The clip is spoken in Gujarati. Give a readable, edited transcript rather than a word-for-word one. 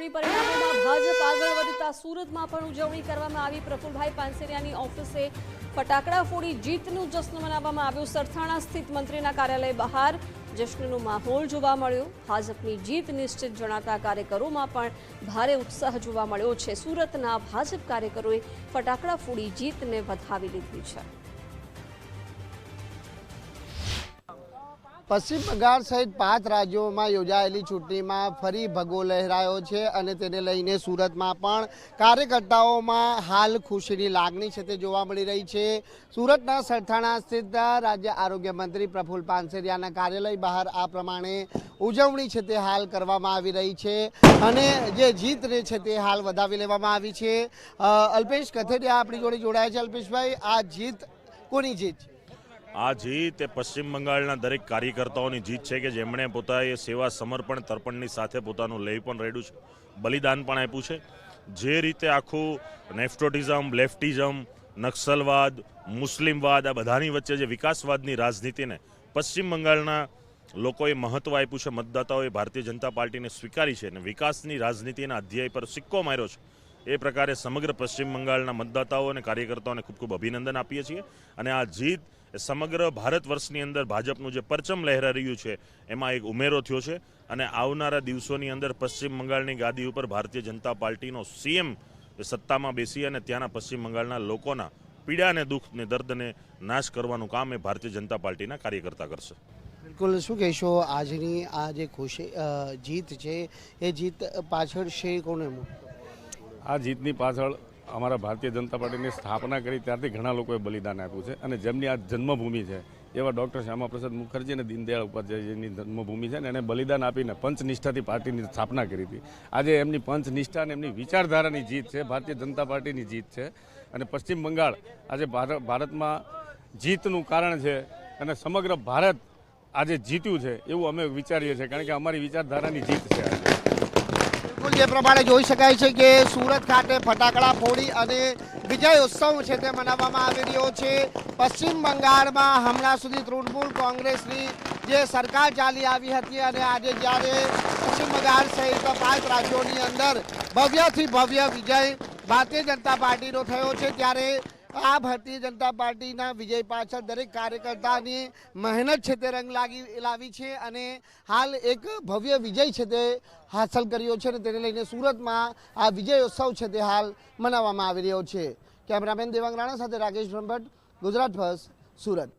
ચૂંટણી પરિણામોમાં ભાજપ આગળ વધતા સુરતમાં પણ ઉજવણી કરવામાં આવી। પ્રફુલભાઈ પાનસેરિયાની ઓફિસે ફટાકડા ફોડી જીતનું જશ્ન મનાવવામાં આવ્યું। સરથાણા સ્થિત મંત્રીના કાર્યાલય બહાર જશ્નનો માહોલ જોવા મળ્યો। ભાજપની જીત નિશ્ચિત જણાતા કાર્યકરોમાં પણ ભારે ઉત્સાહ જોવા મળ્યો છે। સુરતના ભાજપ કાર્યકરોએ ફટાકડા ફોડી જીતને વધાવી લીધી છે। પશ્ચિમ બંગાળ સહિત 5 રાજ્યોમાં યોજાયેલી ચૂંટણીમાં ફરી ભગવો લહેરાયો છે અને તેને લઈને સુરતમાં પણ કાર્યકર્તાઓમાં હાલ ખુશીની લાગણી છે તે જોવા મળી રહી છે। સુરતના સરથાણા સ્થિત રાજ્ય આરોગ્ય મંત્રી પ્રફુલ પાનસેરિયાના કાર્યાલય બહાર આ પ્રમાણે ઉજવણી છે તે હાલ કરવામાં આવી રહી છે અને જે જીતને છે તે હાલ વધાવી લેવામાં આવી છે। અલ્પેશ કથેરિયા આપણી જોડે જોડાયા છે। અલ્પેશભાઈ, આ જીત કોની જીત છે? આ જીત એ પશ્ચિમ બંગાળના દરેક કાર્યકર્તાઓની જીત છે કે જેમણે પોતાએ સેવા સમર્પણ તર્પણની સાથે પોતાનું લઈ પણ રેડ્યું છે, બલિદાન પણ આપ્યું છે। જે રીતે આખું નેફ્ટોટિઝમ, લેફ્ટિઝમ, નક્સલવાદ, મુસ્લિમવાદ આ બધાની વચ્ચે જે વિકાસવાદની રાજનીતિને પશ્ચિમ બંગાળના લોકોએ મહત્વ આપ્યું છે, મતદાતાઓએ ભારતીય જનતા પાર્ટીને સ્વીકારી છે અને વિકાસની રાજનીતિના અધ્યાય પર સિક્કો માર્યો છે। એ પ્રકારે સમગ્ર પશ્ચિમ બંગાળના મતદાતાઓ અને કાર્યકર્તાઓને ખૂબ ખૂબ અભિનંદન આપીએ છીએ અને આ જીત સમગ્ર ભારત વર્ષની અંદર ભાજપનું જે પરચમ લહેરા રહ્યું છે એમાં એક ઉમેરો થયો છે અને આવનારા દિવસોની અંદર પશ્ચિમ બંગાળની ગાદી ઉપર ભારતીય જનતા પાર્ટીનો સીએમ સત્તામાં બેસી અને ત્યાંના પશ્ચિમ બંગાળના લોકોના પીડાને, દુઃખને, દર્દને નાશ કરવાનું કામ એ ભારતીય જનતા પાર્ટીના કાર્યકર્તા કરશે। બિલકુલ, શું કહેશો આજની આ જે જીત છે એ જીત પાછળ શ્રેય કોને? આ જીતની પાછળ અમારા ભારતીય જનતા પાર્ટીની સ્થાપના કરી ત્યારથી ઘણા લોકોએ બલિદાન આપ્યું છે અને જેમની આ જન્મભૂમિ છે એવા ડૉક્ટર શ્યામાપ્રસાદ મુખર્જી અને દીનદયાળ ઉપાધ્યાયજીની જન્મભૂમિ છે ને એને બલિદાન આપીને પંચનિષ્ઠાથી પાર્ટીની સ્થાપના કરી હતી। આજે એમની પંચનિષ્ઠા અને એમની વિચારધારાની જીત છે, ભારતીય જનતા પાર્ટીની જીત છે અને પશ્ચિમ બંગાળ આજે ભારતમાં જીતનું કારણ છે અને સમગ્ર ભારત આજે જીત્યું છે એવું અમે વિચારીએ છીએ કારણ કે અમારી વિચારધારાની જીત છે। આજે જે પ્રમાણે જોઈ શકાય છે કે સુરત ખાતે ફટાકડા ફોડી અને વિજય ઉત્સવ છે તે મનાવવામાં આવી રહ્યો છે। પશ્ચિમ બંગાળમાં હમણાં સુધી તૃણમૂલ કોંગ્રેસની જે સરકાર ચાલી આવી હતી અને આજે જ્યારે પશ્ચિમ બંગાળ સહિત 5 રાજ્યોની અંદર ભવ્યથી ભવ્ય વિજય ભારતીય જનતા પાર્ટીનો થયો છે, ત્યારે આ ભારતીય જનતા પાર્ટીના વિજય પાછળ દરેક કાર્યકર્તાની મહેનત છે તે રંગ લાવી છે અને હાલ એક ભવ્ય વિજય છે તે હાંસલ કર્યો છે અને તેને લઈને સુરતમાં આ વિજય ઉત્સવ છે તે હાલ મનાવવામાં આવી રહ્યો છે। કેમેરામેન દેવાંગ રાણા સાથે રાકેશ બ્રહ્મભટ્ટ, ગુજરાત ફર્સ્ટ, સુરત।